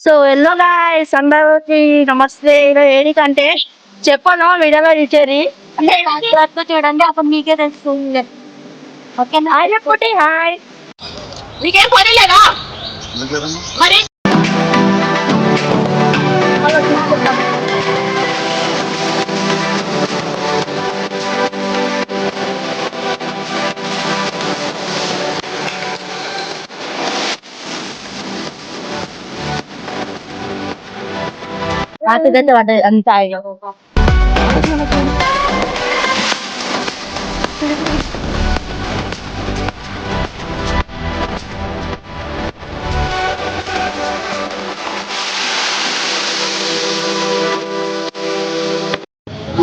So yellow guys అందరికి నమస్తే. ఈరోజు ఏంటంటే చెప్పను వీడియోలో ఇచ్చేది అంటే చూడండి అప్పుడు మీకే తెలుస్తుంది. ఓకేనా? హాయ్ చెప్పండి. హాయ్. మీకేం పని లేదా మరి? రాత్రి అంతా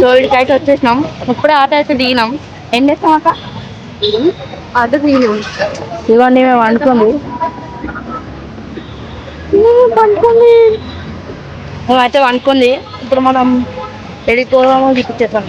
సో ఇక్కడికి వచ్చేసినాం. ఇప్పుడే ఆట అయితే దిగినాం. ఏం చేస్తాం అక్క? ఆట దిగినాం. ఇవ్వండి మేము వండుకోండి. మేమైతే వండుకుంది. ఇప్పుడు మనం వెళ్ళిపోదాము చూపించేస్తాం.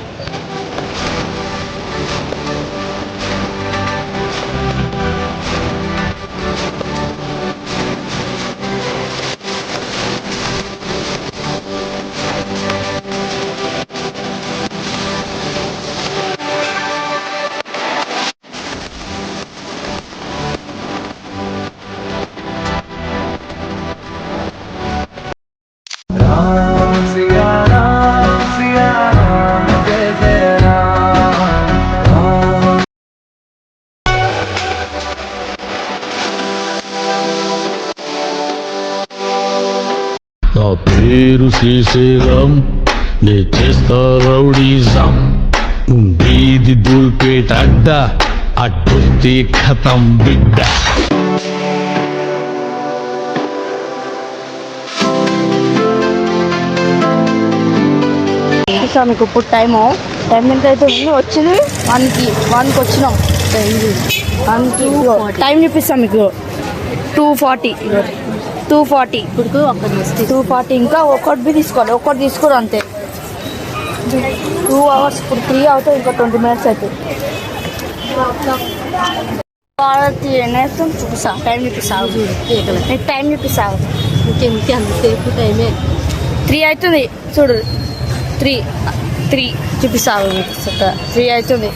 నా పేరు శ్రీశైలం, నే చేస్తా రౌడీజం. బీది దూల్పేట అడ్డ, అట్టొస్తే ఖతం బిడ్డ. మీకు ఇప్పుడు టైం ఎంత అయితే వచ్చింది 1కి వచ్చినాం. 1కి టైం చూపిస్తాం మీకు 2:40 2:40 ఇంకా ఒకటి తీసుకోరు అంతే. 2 hours ఇప్పుడు 3 అవుతాయి. ఇంకా 20 minutes అవుతాయి. చూపిస్తా టైం చూపిస్తావు. నీకు టైం చూపిస్తావు. అంతసేపు టైమే 3 అవుతుంది చూడు. 3 చూపిస్తావు. 3 అవుతుంది.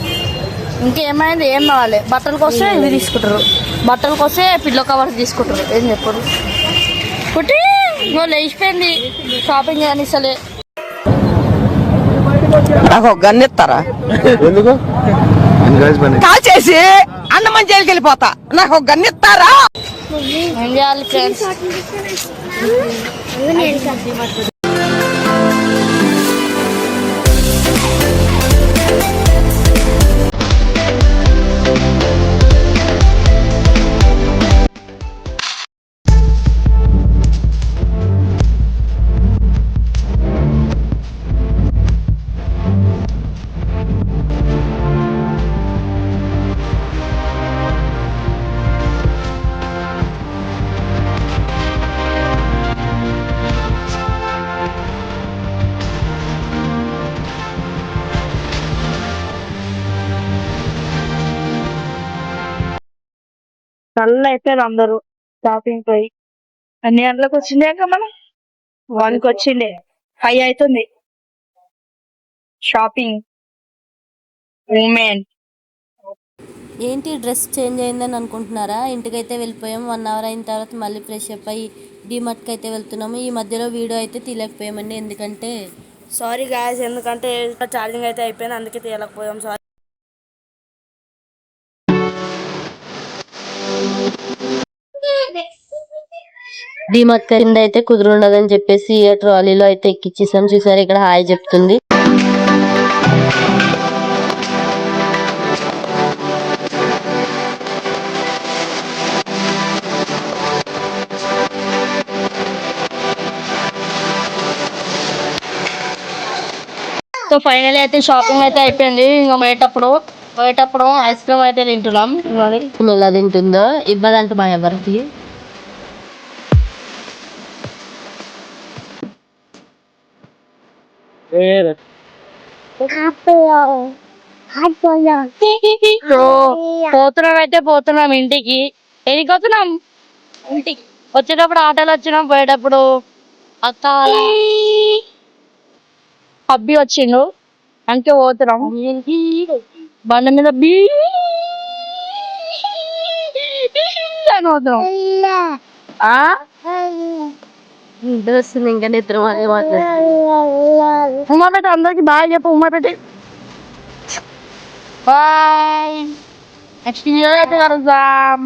ఇంకేమైంది? ఏం కావాలి? బట్టలకు వస్తే ఇవి తీసుకుంటారు. బట్టలకు వస్తే పిల్లో కవర్స్ తీసుకుంటారు. ఏం చెప్పరు పుట్టి నువ్వు లేచిపోయింది. షాపింగ్ చేయనిస్తలే. నాకు గన్నెత్తారా? ఎందుకు కాల్చేసి అన్నమని జైలుకి వెళ్ళిపోతా. నాకు ఒక గన్నెత్తారా? ఏం చేయాలి ఫ్రెండ్స్? నల్ల అయిపోయారు అందరూ షాపింగ్ పోయి. అన్ని గంటలకు వచ్చిండే అక్క మనం 1కి వచ్చిండే. 5 అవుతుంది. Shopping women. ఏంటి డ్రెస్ చేంజ్ అయిందని అనుకుంటున్నారా? ఇంటికైతే వెళ్ళిపోయాం. 1 hour అయిన తర్వాత మళ్ళీ ఫ్రెష్ అప్ అయ్యి డీమార్ట్కి అయితే వెళ్తున్నాము. ఈ మధ్యలో వీడియో అయితే తీయలేకపోయామండి, ఎందుకంటే సారీ గాయస్, ఎందుకంటే ఛార్జింగ్ అయితే అయిపోయింది, అందుకే తీయలేకపోయాం. సారీ. డీమార్ట్ కింద అయితే కుదురుండదని చెప్పేసి ట్రాలీలో అయితే ఎక్కిచ్చేసాం. చూసారు ఇక్కడ హాయ్ చెప్తుంది. సో ఫైనల్ అయితే షాపింగ్ అయితే అయిపోయింది. ఇంకా పోయేటప్పుడు ఐస్ క్రీమ్ అయితే తింటున్నాం. ఎలా తింటుందో ఇవ్వదంట మా ఎవరికి. పోతున్నాం ఇంటికి. ఎనికి పోతున్నాం? ఇంటికి. వచ్చేటప్పుడు ఆటోలు వచ్చినాం, పోయేటప్పుడు అక్క పబ్బి వచ్చిండు అందుకే పోతున్నాం. బండి మీద అని పోతున్నాం. నిద్ర వస్తుంది ఇంకా నిద్ర ఉమాపేట అందరికి బాయ్ చెప్పు. ఉమాపేట బాయ్. నెక్స్ట్ ఇయర్ అయితే కలుద్దాం.